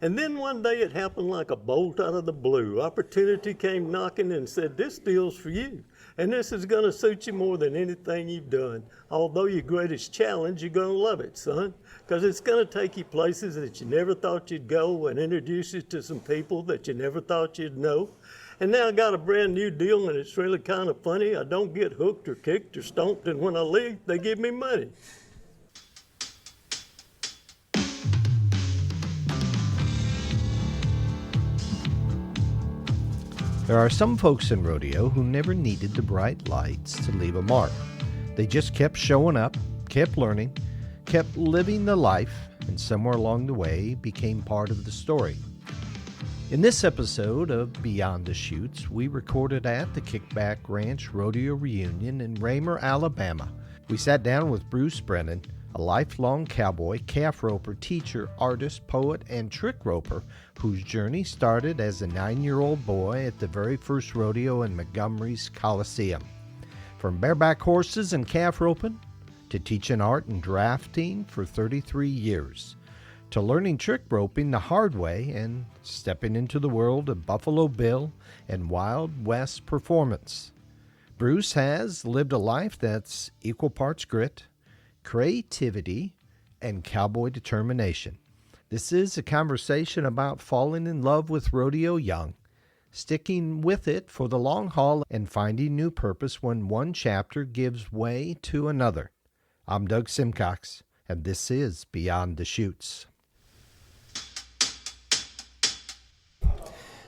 And then one day it happened like a bolt out of the blue. Opportunity came knocking and said, this deal's for you. And this is going to suit you more than anything you've done. Although your greatest challenge, you're going to love it, son. Because it's going to take you places that you never thought you'd go and introduce you to some people that you never thought you'd know. And now I got a brand new deal, and it's really kind of funny. I don't get hooked or kicked or stomped, and when I leave, they give me money. There are some folks in rodeo who never needed the bright lights to leave a mark. They just kept showing up, kept learning, kept living the life, and somewhere along the way became part of the story. In this episode of Beyond the Chutes, we recorded at the Kickback Ranch Rodeo Reunion in Raymer, Alabama. We sat down with Bruce Brannen, a lifelong cowboy, calf roper, teacher, artist, poet, and trick roper whose journey started as a 9-year-old boy at the very first rodeo in Montgomery's Coliseum. From bareback horses and calf roping, to teaching art and drafting for 33 years, to learning trick roping the hard way and stepping into the world of Buffalo Bill and Wild West performance. Bruce has lived a life that's equal parts grit, creativity, and cowboy determination. This is a conversation about falling in love with rodeo young, sticking with it for the long haul, and finding new purpose when one chapter gives way to another. I'm Doug Simcox, and this is Beyond the Chutes.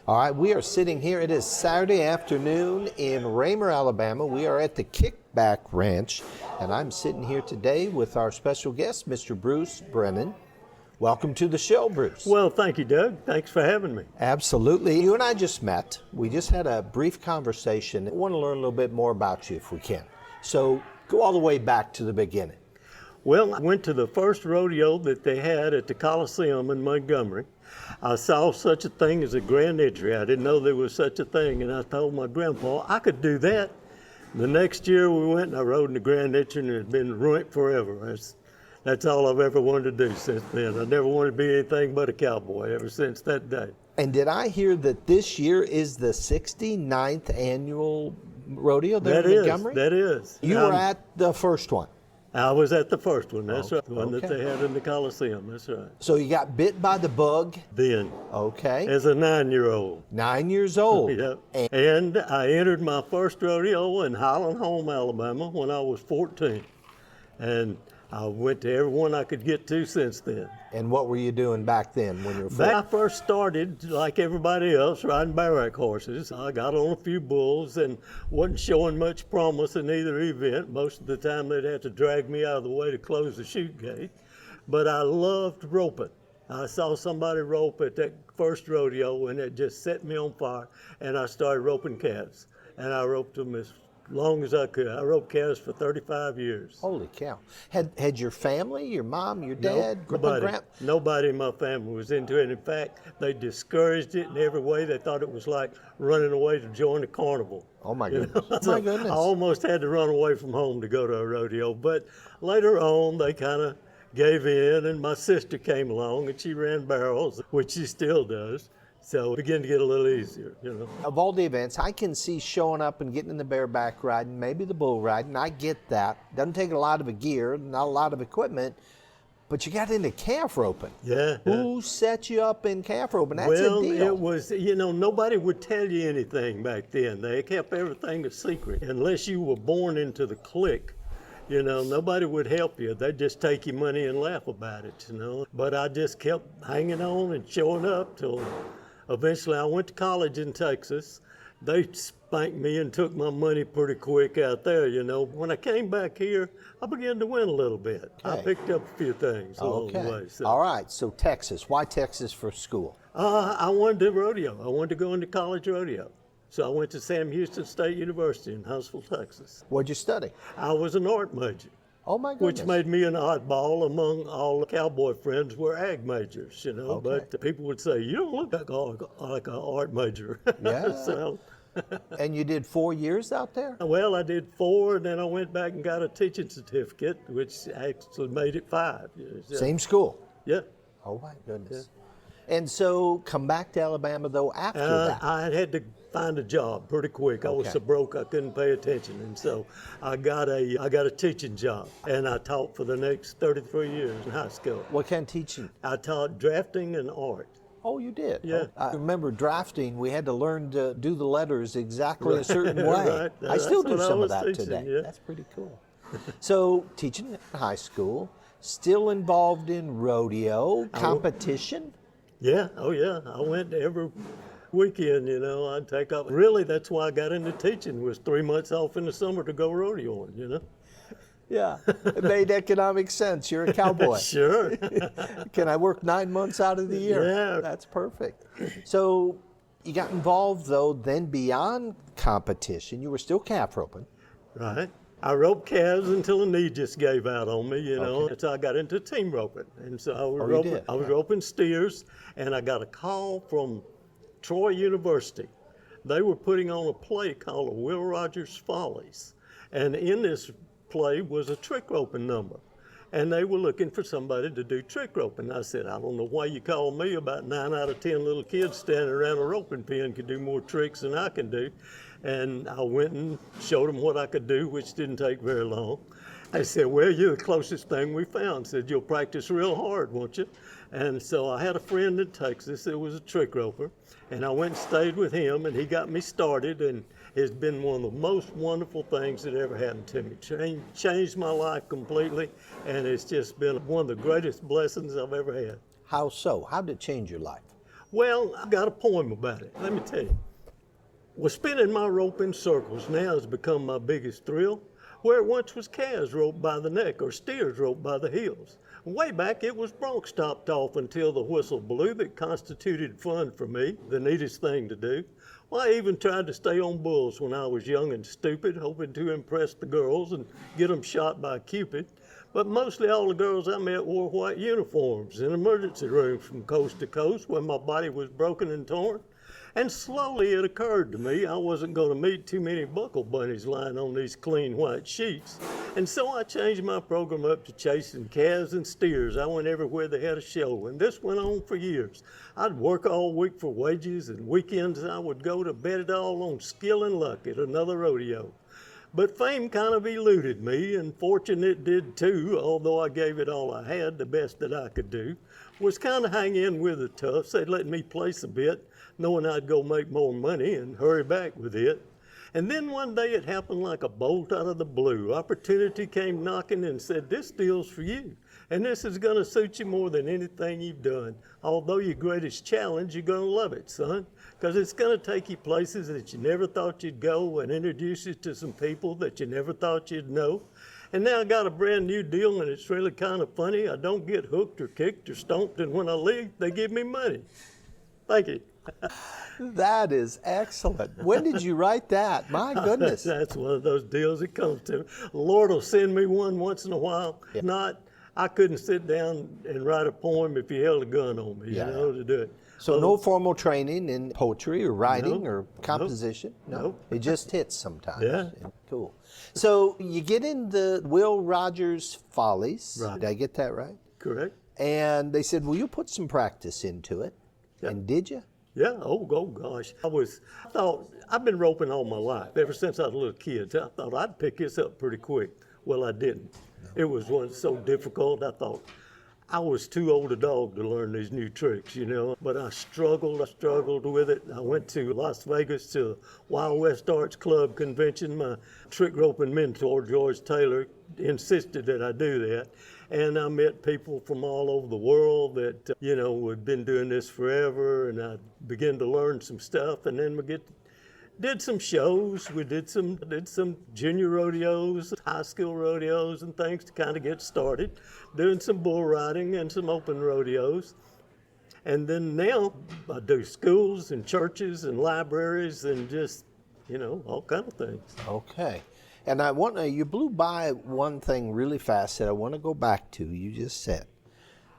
All right, we are sitting here. It is Saturday afternoon in Raymer, Alabama. We are at the Kickback Ranch, and I'm sitting here today with our special guest, Mr. Bruce Brannen. Welcome to the show, Bruce. Well, thank you, Doug. Thanks for having me. Absolutely. You and I just met. We just had a brief conversation. I want to learn a little bit more about you if we can. So go all the way back to the beginning. Well, I went to the first rodeo that they had at the Coliseum in Montgomery. I saw such a thing as a grand entry. I didn't know there was such a thing, and I told my grandpa I could do that. The next year we went and I rode in the grand entry, and it's been ruined forever. That's all I've ever wanted to do since then. I never wanted to be anything but a cowboy ever since that day. And did I hear that this year is the 69th annual rodeo there in Montgomery? That is. You were at the first one. I was at the first one, that's right, the one okay. that they had in the Coliseum, that's right. So you got bit by the bug? Then. Okay. As a 9-year-old. 9 years old. Yep. And I entered my first rodeo in Highland Home, Alabama when I was 14. And I went to every one I could get to since then. And what were you doing back then when you were 14? I first started, like everybody else, riding bareback horses. I got on a few bulls and wasn't showing much promise in either event. Most of the time they'd have to drag me out of the way to close the chute gate. But I loved roping. I saw somebody rope at that first rodeo and it just set me on fire. And I started roping calves. And I roped them as long as I could. I roped calves for 35 years. Holy cow. Had your family, your mom, your dad, Nobody in my family was into it. In fact, they discouraged it in every way. They thought it was like running away to join a carnival. Oh my goodness. Oh my goodness. I almost had to run away from home to go to a rodeo. But later on, they kind of gave in, and my sister came along, and she ran barrels, which she still does. So it began to get a little easier, you know. Of all the events, I can see showing up and getting in the bareback riding, maybe the bull riding. I get that. Doesn't take a lot of gear, not a lot of equipment, but you got into calf roping. Yeah. Who set you up in calf roping? That's well, a deal. It was, nobody would tell you anything back then. They kept everything a secret. Unless you were born into the clique, nobody would help you. They'd just take your money and laugh about it, But I just kept hanging on and showing up till eventually I went to college in Texas. They spanked me and took my money pretty quick out there, When I came back here, I began to win a little bit. Okay. I picked up a few things along the way. So. All right, so Texas. Why Texas for school? I wanted to rodeo. I wanted to go into college rodeo. So I went to Sam Houston State University in Huntsville, Texas. What'd you study? I was an art major. Oh my goodness. Which made me an oddball among all the cowboy friends were ag majors, Okay. But the people would say, you don't look like an art major. Yeah. So, and you did 4 years out there? Well, I did 4, and then I went back and got a teaching certificate, which actually made it 5 years. Same school? Yeah. Oh my goodness. And so come back to Alabama, though, after that. I had to find a job pretty quick. I was Okay. so broke I couldn't pay attention, and so I got a teaching job, and I taught for the next 33 years in high school. What kind of teaching? I taught drafting and art. Oh, you did? Yeah. I remember drafting, we had to learn to do the letters exactly a certain way. Right. I still That's do what I some of was that teaching, today. yeah. That's pretty cool. So, teaching in high school, still involved in rodeo, competition? Yeah, oh yeah. I went every weekend, I'd take off. Really, that's why I got into teaching, was 3 months off in the summer to go rodeoing. Yeah, it made economic sense. You're a cowboy. Sure. Can I work 9 months out of the year? Yeah. That's perfect. So you got involved, though, then beyond competition. You were still calf roping. Right. I roped calves until the knee just gave out on me, Okay. And so I got into team roping. And so I was you roping, did? I was roping steers, and I got a call from Troy University. They were putting on a play called Will Rogers Follies. And in this play was a trick roping number. And they were looking for somebody to do trick roping. I said, I don't know why you call me. About 9 out of 10 little kids standing around a roping pen could do more tricks than I can do. And I went and showed them what I could do, which didn't take very long. They said, well, you're the closest thing we found. Said, you'll practice real hard, won't you? And so I had a friend in Texas that was a trick roper, and I went and stayed with him, and he got me started, and it's been one of the most wonderful things that ever happened to me. Changed my life completely, and it's just been one of the greatest blessings I've ever had. How so? How did it change your life? Well, I got a poem about it. Let me tell you. Well, spinning my rope in circles now has become my biggest thrill, where it once was calves roped by the neck or steers roped by the heels. Way back, it was broncs topped off until the whistle blew that constituted fun for me, the neatest thing to do. Well, I even tried to stay on bulls when I was young and stupid, hoping to impress the girls and get them shot by Cupid. But mostly all the girls I met wore white uniforms in emergency rooms from coast to coast when my body was broken and torn. And slowly it occurred to me I wasn't going to meet too many buckle bunnies lying on these clean white sheets. And so I changed my program up to chasing calves and steers. I went everywhere they had a show, and this went on for years. I'd work all week for wages, and weekends I would go to bet it all on skill and luck at another rodeo. But fame kind of eluded me, and fortune it did too, although I gave it all I had, the best that I could do. Was kind of hang in with the toughs. They'd let me place a bit, knowing I'd go make more money and hurry back with it. And then one day it happened like a bolt out of the blue. Opportunity came knocking and said, this deal's for you. And this is gonna suit you more than anything you've done. Although your greatest challenge, you're gonna love it, son. Because it's gonna take you places that you never thought you'd go and introduce you to some people that you never thought you'd know. And now I got a brand new deal, and it's really kind of funny. I don't get hooked or kicked or stomped, and when I leave, they give me money. Thank you. That is excellent. When did you write that? My goodness. That's one of those deals that comes to me. Lord will send me one once in a while. If not, I couldn't sit down and write a poem if he held a gun on me, to do it. So no formal training in poetry or writing No, or composition? No. no. It just hits sometimes. Yeah. Cool. So you get in the Will Rogers Follies. Right. Did I get that right? Correct? And they said, well, you put some practice into it. Yeah. And did you? Yeah, oh gosh. I thought, I've been roping all my life, ever since I was a little kid. I thought I'd pick this up pretty quick. Well, I didn't. It was so difficult, I thought I was too old a dog to learn these new tricks, But I struggled with it. I went to Las Vegas to Wild West Arts Club convention. My trick roping mentor, George Taylor, insisted that I do that. And I met people from all over the world that, had been doing this forever, and I began to learn some stuff. And then we did some shows. We did some junior rodeos, high school rodeos and things to kind of get started, doing some bull riding and some open rodeos. And then now I do schools and churches and libraries and just, all kind of things. Okay. And I want you blew by one thing really fast that I want to go back to. You just said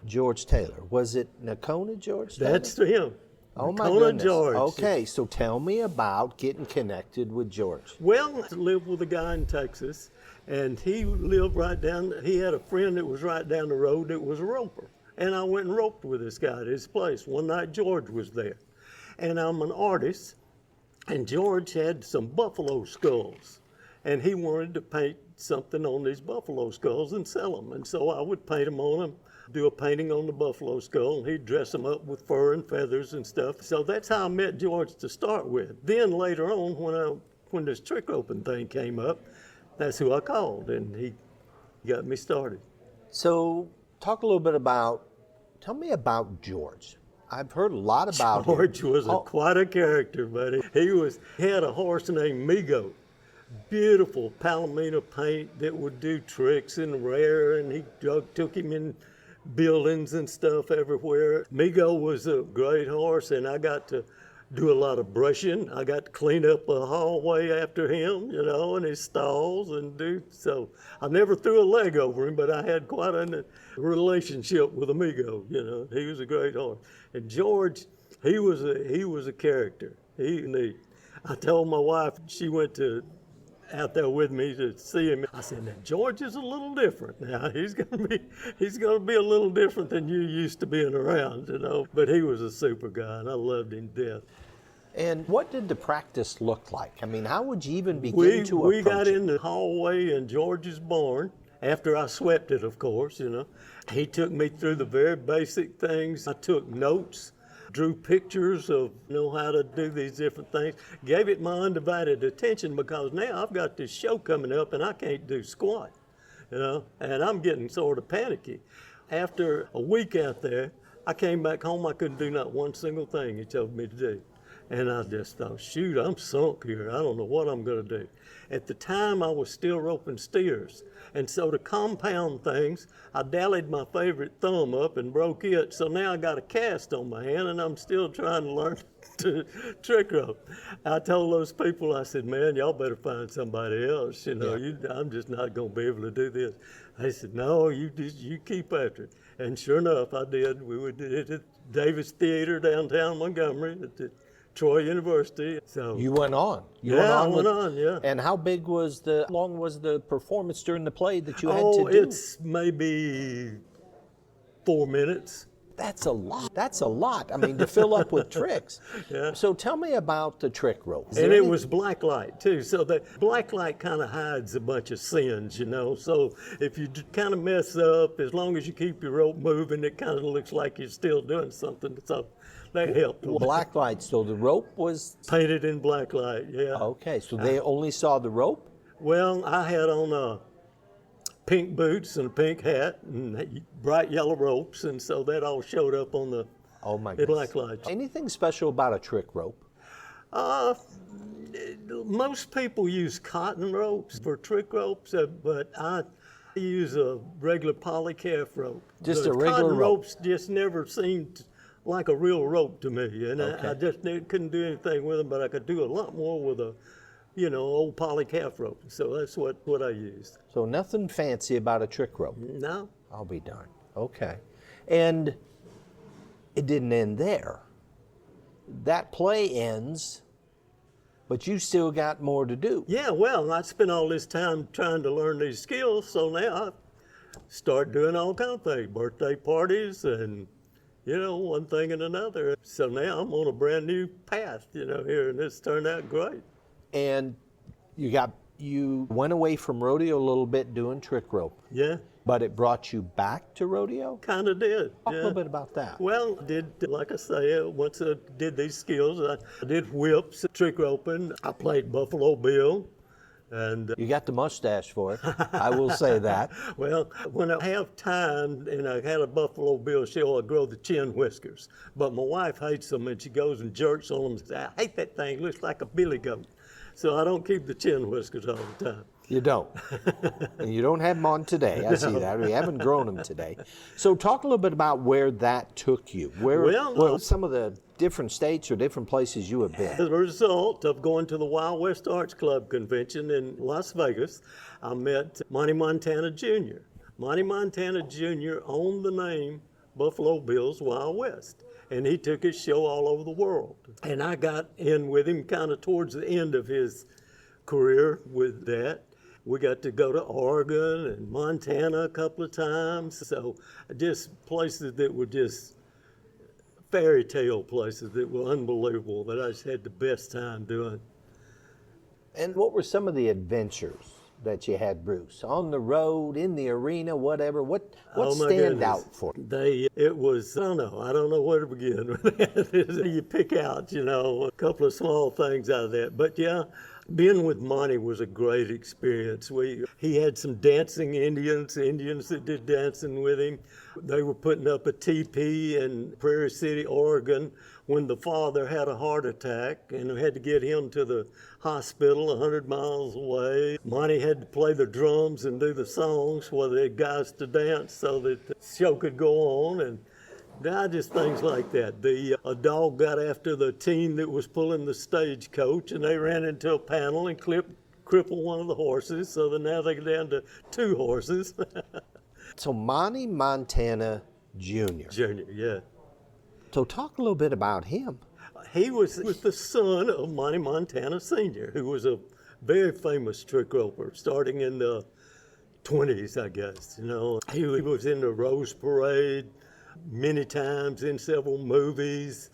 George Taylor. Was it Nakona George Taylor? That's him. Oh my Nakona goodness. George. Okay, so tell me about getting connected with George. Well, I lived with a guy in Texas, and he lived right down. He had a friend that was right down the road that was a roper, And I went and roped with this guy at his place. One night George was there. And I'm an artist, and George had some buffalo skulls. And he wanted to paint something on these buffalo skulls and sell them. And so I would paint them on them, do a painting on the buffalo skull, and he'd dress them up with fur and feathers and stuff. So that's how I met George to start with. Then later on, when this trick roping thing came up, that's who I called, and he got me started. So talk a little bit tell me about George. I've heard a lot about him. George was quite a character, buddy. He had a horse named Migo. Beautiful Palomino paint that would do tricks and rare, and he took him in buildings and stuff everywhere. Migo was a great horse, and I got to do a lot of brushing. I got to clean up a hallway after him, and his stalls so I never threw a leg over him, but I had quite a relationship with Amigo, He was a great horse. And George, he was a character. I told my wife, she went out there with me to see him. I said, now George is a little different now. He's gonna be a little different than you used to being around, But he was a super guy, and I loved him to death. And what did the practice look like? I mean, how would you even begin to approach We got it? in the hallway in George's barn, after I swept it, of course, He took me through the very basic things. I took notes, drew pictures of how to do these different things, gave it my undivided attention, because now I've got this show coming up and I can't do squat, and I'm getting sort of panicky. After a week out there, I came back home, I couldn't do not one single thing he told me to do. And I just thought, shoot, I'm sunk here. I don't know what I'm going to do. At the time, I was still roping steers. And so to compound things, I dallied my favorite thumb up and broke it. So now I got a cast on my hand, and I'm still trying to learn to trick rope. I told those people, I said, man, y'all better find somebody else. I'm just not going to be able to do this. They said, no, you keep after it. And sure enough, I did. We did it at Davis Theater downtown Montgomery at the Troy University. So You went on. I went on. And how long was the performance during the play that you had to do? It's maybe 4 minutes. That's a lot. I mean, to fill up with tricks. Yeah. So tell me about the trick rope. And it was black light too. So the black light kind of hides a bunch of sins, So if you kind of mess up, as long as you keep your rope moving, it kind of looks like you're still doing something. So that helped. Black light, so the rope was painted in black light, yeah. Okay, so they only saw the rope? Well, I had on pink boots and a pink hat and bright yellow ropes, and so that all showed up on the black lights. Anything special about a trick rope? Most people use cotton ropes for trick ropes, but I use a regular polycalf rope. Just the a regular cotton rope. ropes just never seemed like a real rope to me, and I just couldn't do anything with them, but I could do a lot more with a old polycalf rope. So that's what I used. So nothing fancy about a trick rope? No. I'll be darned. Okay. And it didn't end there. That play ends, but you still got more to do. Yeah, well, I spent all this time trying to learn these skills, so now I start doing all kinds of things, birthday parties and one thing and another. So now I'm on a brand new path, here, and it's turned out great. And you went away from rodeo a little bit doing trick rope. Yeah. But it brought you back to rodeo? Kind of did. Talk a little bit about that. Well, like I say, once I did these skills, I did whips, trick roping. I played Buffalo Bill. And you got the mustache for it. I will say that. Well, when I have time and I had a Buffalo Bill show, I grow the chin whiskers. But my wife hates them, and she goes and jerks on them and says, I hate that thing. It looks like a billy goat. So I don't keep the chin whiskers all the time. You don't. And you don't have them on today. I see that. We haven't grown them today. So talk a little bit about where that took you. Where some of the different states or different places you have been. As a result of going to the Wild West Arts Club convention in Las Vegas, I met Monte Montana Jr. Monte Montana Jr. owned the name Buffalo Bill's Wild West, and he took his show all over the world. And I got in with him kind of towards the end of his career with that. We got to go to Oregon and Montana a couple of times. So just places that were just fairy tale places that were unbelievable that I just had the best time doing. And what were some of the adventures that you had, Bruce? On the road, in the arena, whatever. What Oh my stand goodness. out for you? It was, I don't know where to begin. You pick out, a couple of small things out of that. But yeah, being with Monte was a great experience. He had some dancing Indians that did dancing with him. They were putting up a teepee in Prairie City, Oregon, when the father had a heart attack and we had to get him to the hospital 100 miles away. Monte had to play the drums and do the songs for the guys to dance so that the show could go on, and just things like that. A dog got after the team that was pulling the stagecoach, and they ran into a panel and crippled one of the horses, so that now they're down to 2 horses. So Monte Montana Jr. Junior, yeah. So talk a little bit about him. He was the son of Monte Montana Sr., who was a very famous trick roper, starting in the 20s, I guess. He was in the Rose Parade many times, in several movies.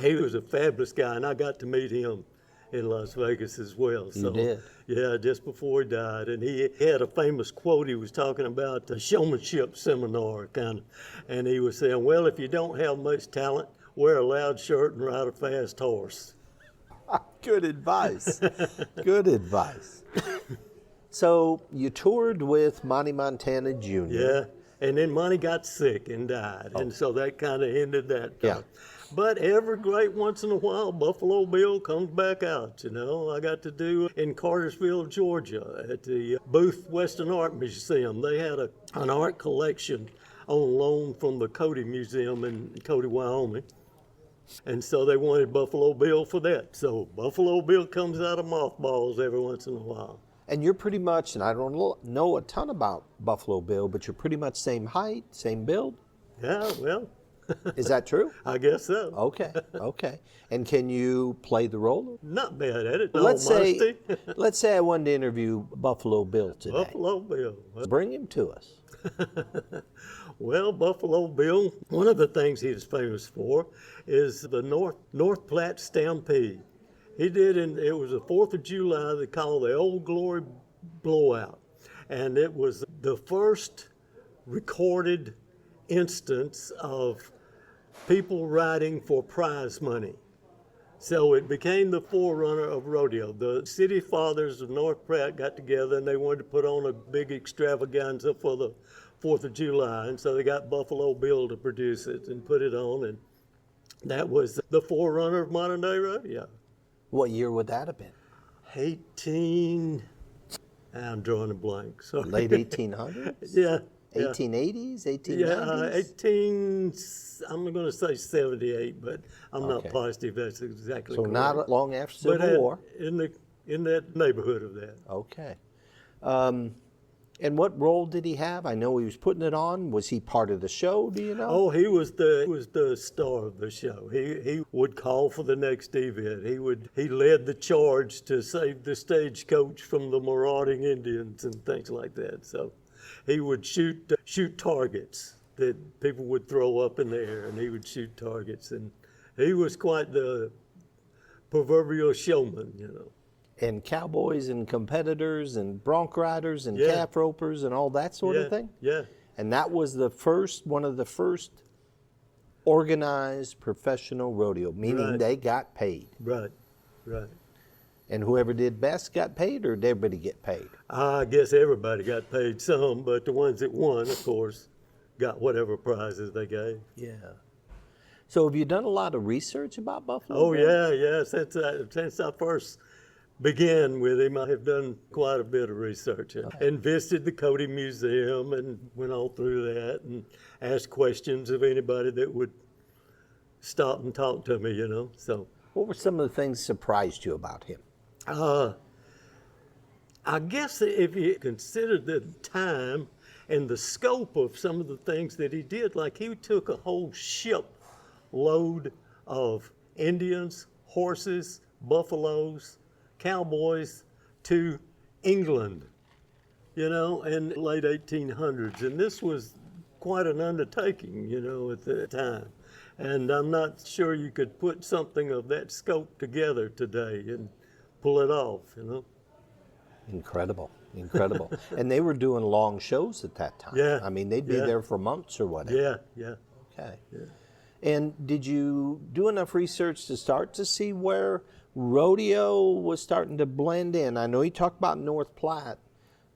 He was a fabulous guy, and I got to meet him in Las Vegas as well. You did? Yeah, just before he died. And he had a famous quote. He was talking about the showmanship seminar, kind of. And he was saying, well, if you don't have much talent, wear a loud shirt and ride a fast horse. Good advice. Good advice. So you toured with Monte Montana Jr. Yeah, and then Monte got sick and died. And so that kind of ended that. Yeah. But every great once in a while, Buffalo Bill comes back out, I got to do in Cartersville, Georgia, at the Booth Western Art Museum. They had an art collection on loan from the Cody Museum in Cody, Wyoming. And so they wanted Buffalo Bill for that. So Buffalo Bill comes out of mothballs every once in a while. And you're pretty much, and I don't know a ton about Buffalo Bill, but you're pretty much same height, same build? Yeah, well. Is that true? I guess so. Okay. And can you play the role? Not bad at it. Let's say I wanted to interview Buffalo Bill today. Buffalo Bill. Bring him to us. Well, Buffalo Bill, one of the things he is famous for is the North Platte Stampede. He did, it was the 4th of July, they call the Old Glory Blowout. And it was the first recorded instance of people riding for prize money. So it became the forerunner of rodeo. The city fathers of North Platte got together and they wanted to put on a big extravaganza for the 4th of July. And so they got Buffalo Bill to produce it and put it on. And that was the forerunner of modern day rodeo. What year would that have been? I'm drawing a blank. Sorry. Late 1800s? Yeah. 1880s, 1890s? Yeah, I'm going to say 78, but I'm not positive that's exactly so correct. Not long after Civil War. In that neighborhood of that. Okay. And what role did he have? I know he was putting it on. Was he part of the show? Do you know? Oh, he was the star of the show. He would call for the next event. He led the charge to save the stagecoach from the marauding Indians and things like that. So he would shoot targets that people would throw up in the air, and he would shoot targets. And he was quite the proverbial showman, And cowboys and competitors and bronc riders and calf ropers and all that sort of thing? Yeah. And that was one of the first organized professional rodeo, meaning they got paid. Right. And whoever did best got paid, or did everybody get paid? I guess everybody got paid some, but the ones that won, of course, got whatever prizes they gave. Yeah. So have you done a lot of research about Buffalo Oh, Bill? yeah. Since I first began with him, I have done quite a bit of research and visited the Cody Museum and went all through that and asked questions of anybody that would stop and talk to me, So, What were some of the things that surprised you about him? I guess if you consider the time and the scope of some of the things that he did, like he took a whole ship load of Indians, horses, buffaloes, cowboys to England you know, in the late 1800s. And this was quite an undertaking, you know, at the time. And I'm not sure you could put something of that scope together today and pull it off, you know. Incredible, incredible. And they were doing long shows at that time. Yeah. I mean, they'd be there for months or whatever. Yeah, yeah. Okay. Yeah. And did you do enough research to start to see where rodeo was starting to blend in? I know you talked about North Platte,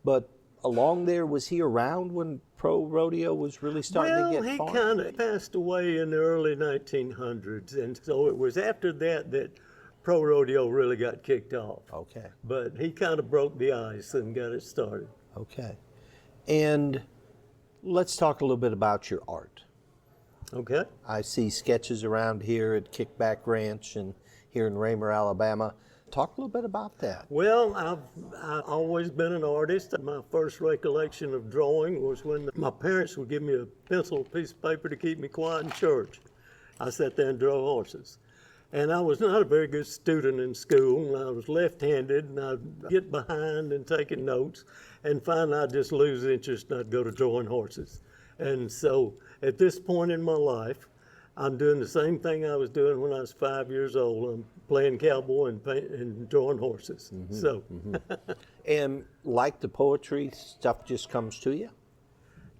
but along there, was he around when pro rodeo was really starting to get Well, far? he kind of passed away in the early 1900s, and so it was after that that pro rodeo really got kicked off. Okay, But he kind of broke the ice and got it started. okay. And let's talk a little bit about your art. Okay. I see sketches around here at Kickback Ranch and here in Raymer, Alabama. Talk a little bit about that. Well, I've always been an artist. My first recollection of drawing was when my parents would give me a pencil, piece of paper to keep me quiet in church. I sat there and drew horses. And I was not a very good student in school. I was left-handed, and I'd get behind and taking notes, and finally I'd just lose interest and I'd go to drawing horses. And so at this point in my life, I'm doing the same thing I was doing when I was 5 years old. I'm playing cowboy and drawing horses. So, And like the poetry, stuff just comes to you?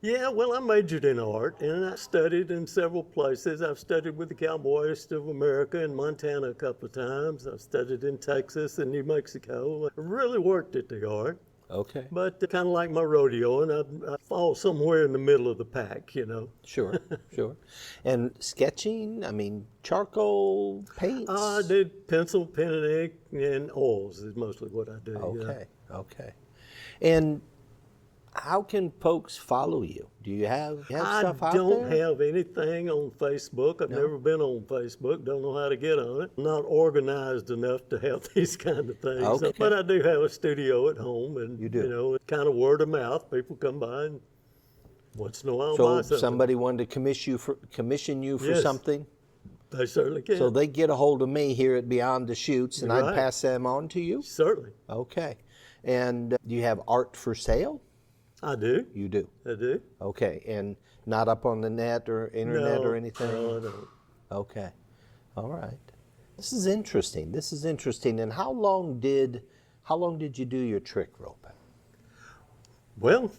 yeah, well, I majored in art, and I studied in several places. I've studied with the Cowboyists of America in Montana a couple of times. I've studied in Texas and New Mexico. I really worked at the art. Okay. But kind of like my rodeo, and I fall somewhere in the middle of the pack, you know. Sure, sure. And sketching, I mean, charcoal, paints? I did pencil, pen and ink, and oils is mostly what I do. Okay, okay. And how can folks follow you? Do you have stuff out I don't there? have anything on Facebook. I've never been on Facebook. Don't know how to get on it. I'm not organized enough to have these kind of things. Okay. But I do have a studio at home, and You do. you know, it's kind of word of mouth. People come by and once in a while So buy if something. somebody wanted to commission you for Yes. something, They certainly can. so they get a hold of me here at Beyond the Chutes, and I'd Right. pass them on to you? Certainly, Okay. And do you have art for sale? I do. You do. I do. Okay. And not up on the net or internet No, or anything? No, I don't. Okay. All right. This is interesting. This is interesting. And how long did you do your trick roping? Well,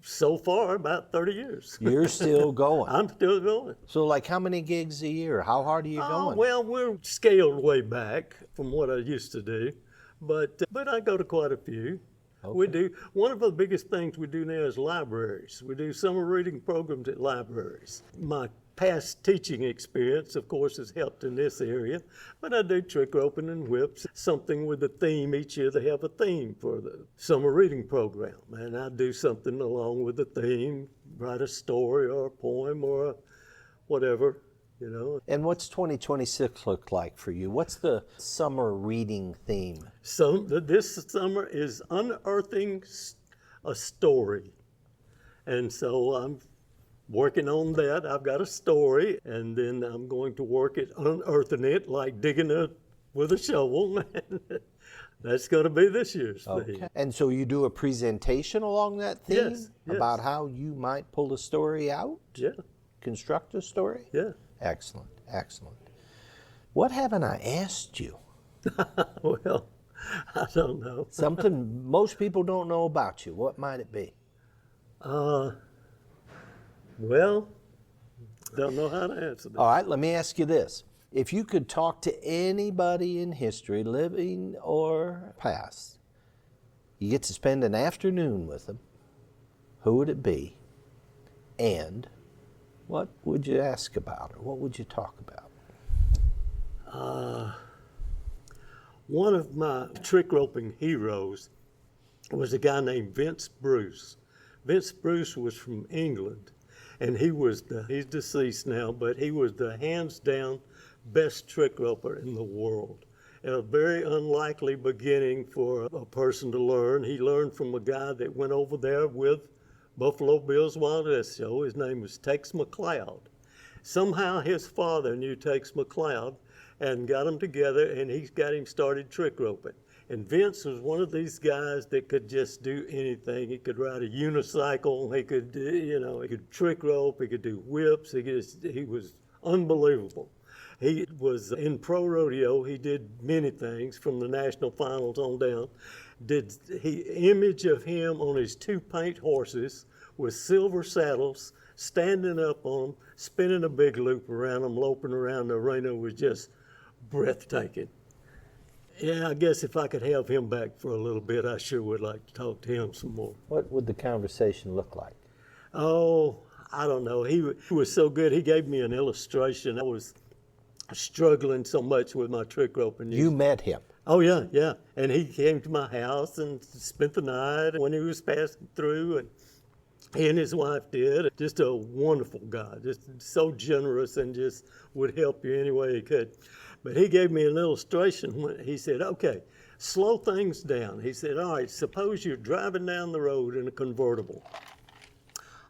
so far about 30 years. You're still going. I'm still going. So like how many gigs a year? How hard are you going? Well, we're scaled way back from what I used to do, but I go to quite a few. We do. One of the biggest things we do now is libraries. We do summer reading programs at libraries. My past teaching experience, of course, has helped in this area, but I do trick roping and whips, something with a theme. Each year they have a theme for the summer reading program, and I do something along with the theme, write a story or a poem or a whatever, you know. And what's 2026 look like for you? What's the summer reading theme? So this summer is unearthing a story, and so I'm working on that. I've got a story, and then I'm going to work at unearthing it, like digging it with a shovel. That's going to be this year's theme. Okay. And so you do a presentation along that theme Yes, yes. about how you might pull a story out, Yeah, construct a story? yeah. Excellent, excellent. What haven't I asked you? Well, I don't know. Something most people don't know about you. What might it be? Well, don't know how to answer that. All right, let me ask you this. If you could talk to anybody in history, living or past, you get to spend an afternoon with them, who would it be? And what would you ask about, or what would you talk about? One of my trick roping heroes was a guy named Vince Bruce. Vince Bruce was from England, and he's deceased now, but he was the hands down best trick roper in the world. A very unlikely beginning for a person to learn. He learned from a guy that went over there with Buffalo Bill's Wild West Show. His name was Tex McLeod. Somehow his father knew Tex McLeod and got them together, and he got him started trick roping. And Vince was one of these guys that could just do anything. He could ride a unicycle. He could, he could trick rope. He could do whips. He was unbelievable. He was in pro rodeo. He did many things from the national finals on down. Image of him on his 2 paint horses with silver saddles, standing up on them, spinning a big loop around them, loping around the arena was just breathtaking. Yeah, I guess if I could have him back for a little bit, I sure would like to talk to him some more. What would the conversation look like? Oh, I don't know. He was so good. He gave me an illustration. I was struggling so much with my trick roping. You met him? Oh, yeah, yeah. And he came to my house and spent the night when he was passing through, and he and his wife did. Just a wonderful guy, just so generous and just would help you any way he could. But he gave me an illustration when he said, okay, slow things down. He said, all right, suppose you're driving down the road in a convertible.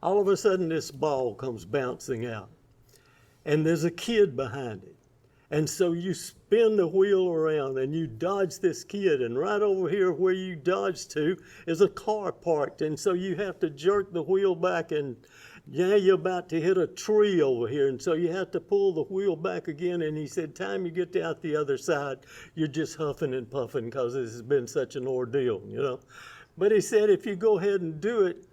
All of a sudden this ball comes bouncing out and there's a kid behind it. And so you spin the wheel around and you dodge this kid, and right over here where you dodge to is a car parked, and so you have to jerk the wheel back, and yeah, you're about to hit a tree over here, and so you have to pull the wheel back again. And he said, time you get out the other side, you're just huffing and puffing because this has been such an ordeal, But he said, if you go ahead and do it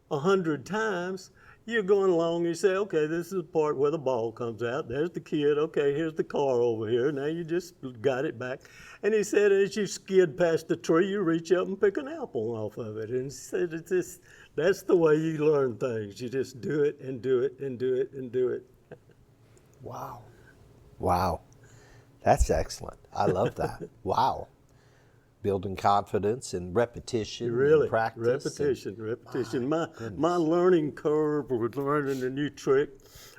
100 times, you're going along, you say, okay, this is the part where the ball comes out. There's the kid. Okay, here's the car over here. Now you just got it back. And he said, as you skid past the tree, you reach up and pick an apple off of it. And he said, that's the way you learn things. You just do it and do it and do it and do it. Wow. Wow. That's excellent. I love that. Wow. Building confidence and repetition, really, and practice. Repetition. My learning curve with learning a new trick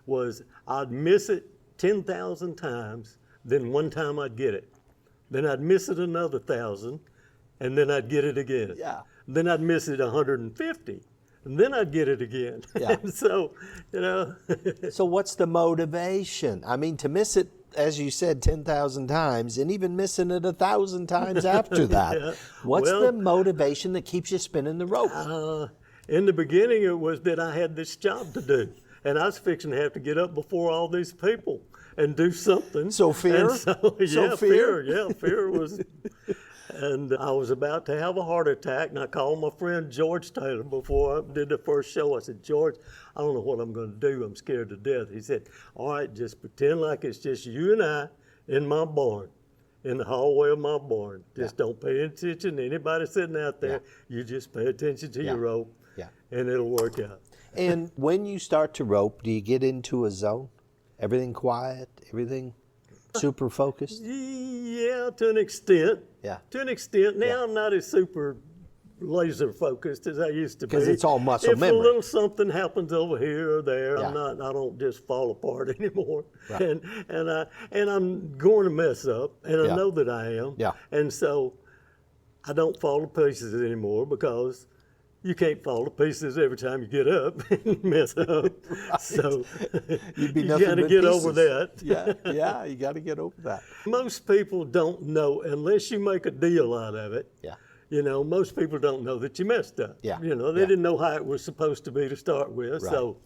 was I'd miss it 10,000 times, then one time I'd get it. Then I'd miss it another 1,000, and then I'd get it again. Yeah. Then I'd miss it 150, and then I'd get it again. Yeah. And so, So what's the motivation? I mean, to miss it, as you said, 10,000 times, and even missing it 1,000 times after that. Yeah. What's the motivation that keeps you spinning the rope? In the beginning, it was that I had this job to do, and I was fixing to have to get up before all these people and do something. So fear? And fear. Yeah, fear was. And I was about to have a heart attack, and I called my friend George Taylor before I did the first show. I said, George, I don't know what I'm going to do. I'm scared to death. He said, all right, just pretend like it's just you and I in my barn, in the hallway of my barn. Just don't pay attention to anybody sitting out there. You just pay attention to your rope, and it'll work out. And when you start to rope, do you get into a zone? Everything quiet? Everything super focused? Yeah, to an extent. Yeah. To an extent. Now I'm not as super laser focused as I used to be. Because it's all muscle if memory. If a little something happens over here or there, Yeah. I don't just fall apart anymore. Right. And I'm going to mess up, and I know that I am. Yeah. And so I don't fall to pieces anymore, because you can't fall to pieces every time you get up and mess up. Right. So You'd be you nothing got to but get pieces. over that. Yeah, you got to get over that. Most people don't know unless you make a deal out of it. Yeah. Most people don't know that you messed up. Yeah. They didn't know how it was supposed to be to start with, so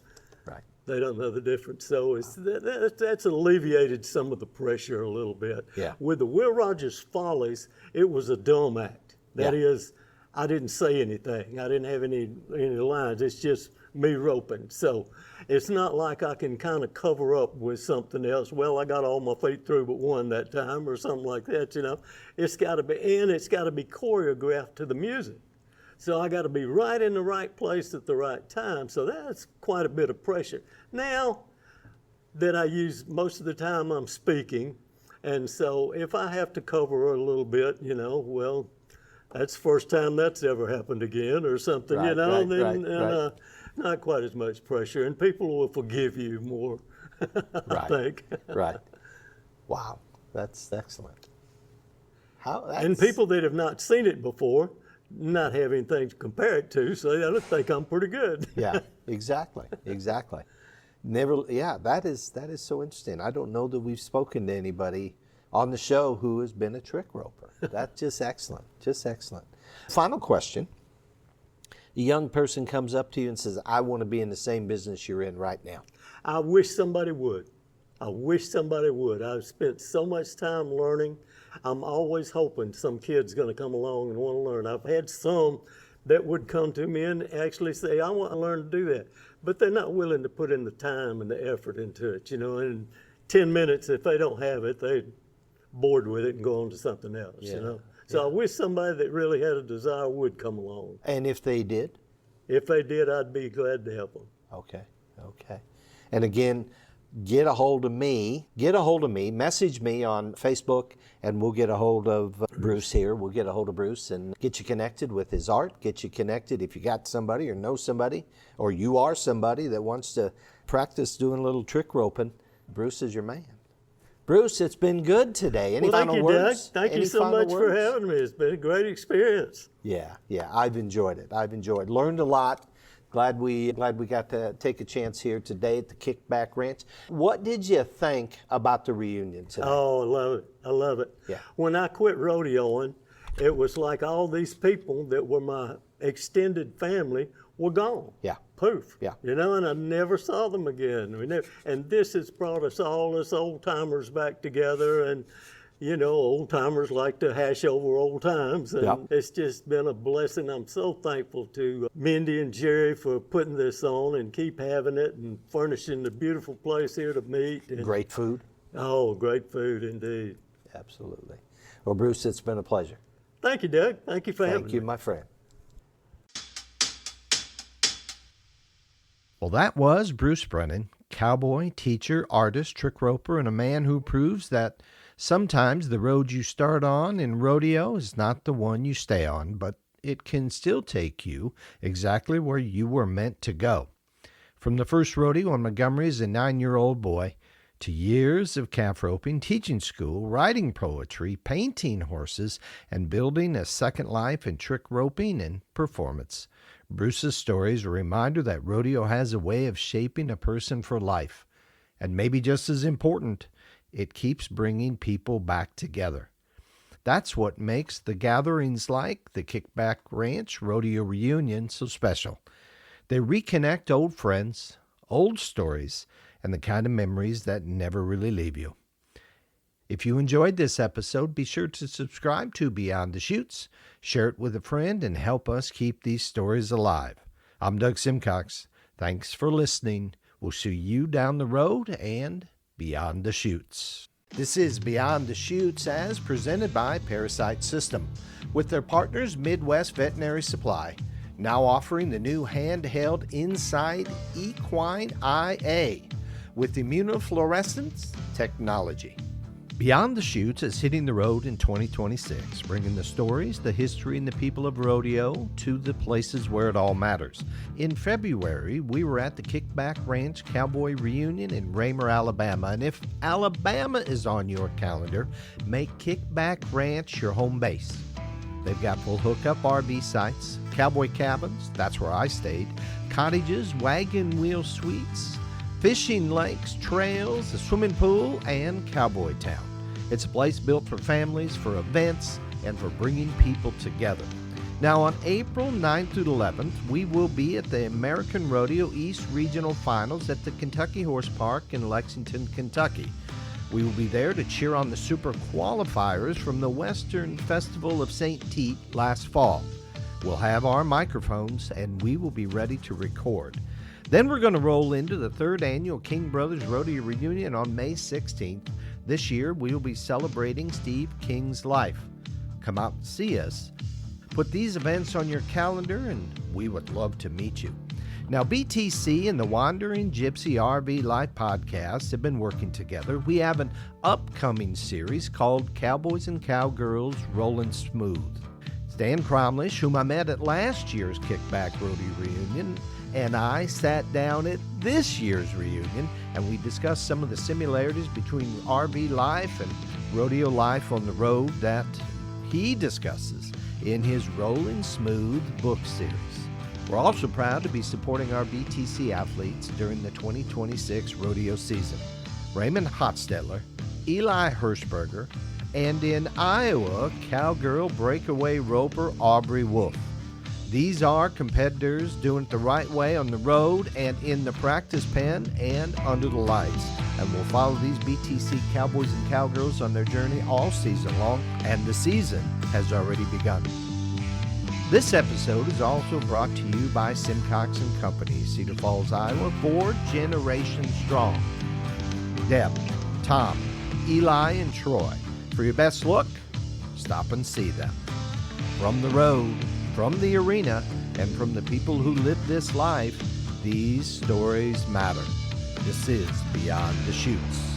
Right. they don't know the difference. So that's alleviated some of the pressure a little bit. Yeah. With the Will Rogers Follies, it was a dumb act. That is, I didn't say anything. I didn't have any lines. It's just me roping. So it's not like I can kind of cover up with something else. Well, I got all my feet through but one that time, or something like that. It's got to be, and it's got to be choreographed to the music. So I got to be right in the right place at the right time. So that's quite a bit of pressure. Now that I use most of the time, I'm speaking, and so if I have to cover a little bit, well, that's the first time that's ever happened again, or something, Right. Not quite as much pressure, and people will forgive you more, I think. Right. Wow, that's excellent. And people that have not seen it before, not have anything to compare it to, so they think I'm pretty good. Yeah, exactly. Never. Yeah, that is so interesting. I don't know that we've spoken to anybody on the show who has been a trick roper. That's just excellent, just excellent. Final question. A young person comes up to you and says, I want to be in the same business you're in right now. I wish somebody would. I wish somebody would. I've spent so much time learning. I'm always hoping some kid's going to come along and want to learn. I've had some that would come to me and actually say, I want to learn to do that. But they're not willing to put in the time and the effort into it, you know. In 10 minutes, if they don't have it, they're bored with it and go on to something else, you know. So I wish somebody that really had a desire would come along. And if they did? If they did, I'd be glad to help them. Okay, okay. And again, get a hold of me, message me on Facebook, and we'll get a hold of Bruce here. We'll get a hold of Bruce and get you connected with his art, get you connected if you got somebody or know somebody, or you are somebody that wants to practice doing a little trick roping. Bruce is your man. Bruce, it's been good today. Any final words? Thank you so much for having me. It's been a great experience. Yeah, I've enjoyed it. Learned a lot. Glad we got to take a chance here today at the Kickback Ranch. What did you think about the reunion today? Oh, I love it. Yeah. When I quit rodeoing, it was like all these people that were my extended family were gone. Yeah. Poof. Yeah. You know, and I never saw them again. And this has brought us all, us old timers, back together. And you know, old timers like to hash over old times, and it's just been a blessing. I'm so thankful to Mindy and Jerry for putting this on and keep having it and furnishing the beautiful place here to meet. And, great food. Oh, great food indeed. Absolutely. Well, Bruce, it's been a pleasure. Thank you, Doug. Thank you for having me. Thank you, my friend. Well, that was Bruce Brannen, cowboy, teacher, artist, trick roper, and a man who proves that sometimes the road you start on in rodeo is not the one you stay on, but it can still take you exactly where you were meant to go. From the first rodeo in Montgomery as a 9-year-old boy, to years of calf roping, teaching school, writing poetry, painting horses, and building a second life in trick roping and performance. Bruce's story is a reminder that rodeo has a way of shaping a person for life. And maybe just as important, it keeps bringing people back together. That's what makes the gatherings like the Kickback Ranch Rodeo Reunion so special. They reconnect old friends, old stories, and the kind of memories that never really leave you. If you enjoyed this episode, be sure to subscribe to Beyond the Chutes, share it with a friend, and help us keep these stories alive. I'm Doug Simcox. Thanks for listening. We'll see you down the road and Beyond the Chutes. This is Beyond the Chutes as presented by Parasite System with their partners Midwest Veterinary Supply, now offering the new handheld Inside Equine IA with immunofluorescence technology. Beyond the Chutes is hitting the road in 2026, bringing the stories, the history, and the people of rodeo to the places where it all matters. In February, we were at the Kickback Ranch Cowboy Reunion in Raymer, Alabama. And if Alabama is on your calendar, make Kickback Ranch your home base. They've got full hookup RV sites, cowboy cabins, that's where I stayed, cottages, wagon wheel suites, fishing lakes, trails, a swimming pool, and cowboy town. It's a place built for families, for events, and for bringing people together. Now on April 9th through 11th, we will be at the American Rodeo East Regional Finals at the Kentucky Horse Park in Lexington, Kentucky. We will be there to cheer on the super qualifiers from the Western Festival of St. Tite last fall. We'll have our microphones and we will be ready to record. Then we're going to roll into the 3rd annual King Brothers Rodeo Reunion on May 16th. This year, we will be celebrating Steve King's life. Come out and see us. Put these events on your calendar, and we would love to meet you. Now, BTC and the Wandering Gypsy RV Life podcast have been working together. We have an upcoming series called Cowboys and Cowgirls Rollin' Smooth. Stan Cromlish, whom I met at last year's Kickback Rodeo Reunion, and I sat down at this year's reunion, and we discussed some of the similarities between RV life and rodeo life on the road that he discusses in his Rollin' Smooth book series. We're also proud to be supporting our BTC athletes during the 2026 rodeo season. Raymond Hotstetler, Eli Hirschberger, and in Iowa, cowgirl breakaway roper Aubrey Wolf. These are competitors doing it the right way on the road and in the practice pen and under the lights. And we'll follow these BTC cowboys and cowgirls on their journey all season long, and the season has already begun. This episode is also brought to you by Simcox & Company, Cedar Falls, Iowa, 4 generations strong. Deb, Tom, Eli, and Troy. For your best look, stop and see them. From the road, from the arena, and from the people who live this life, these stories matter. This is Beyond the Chutes.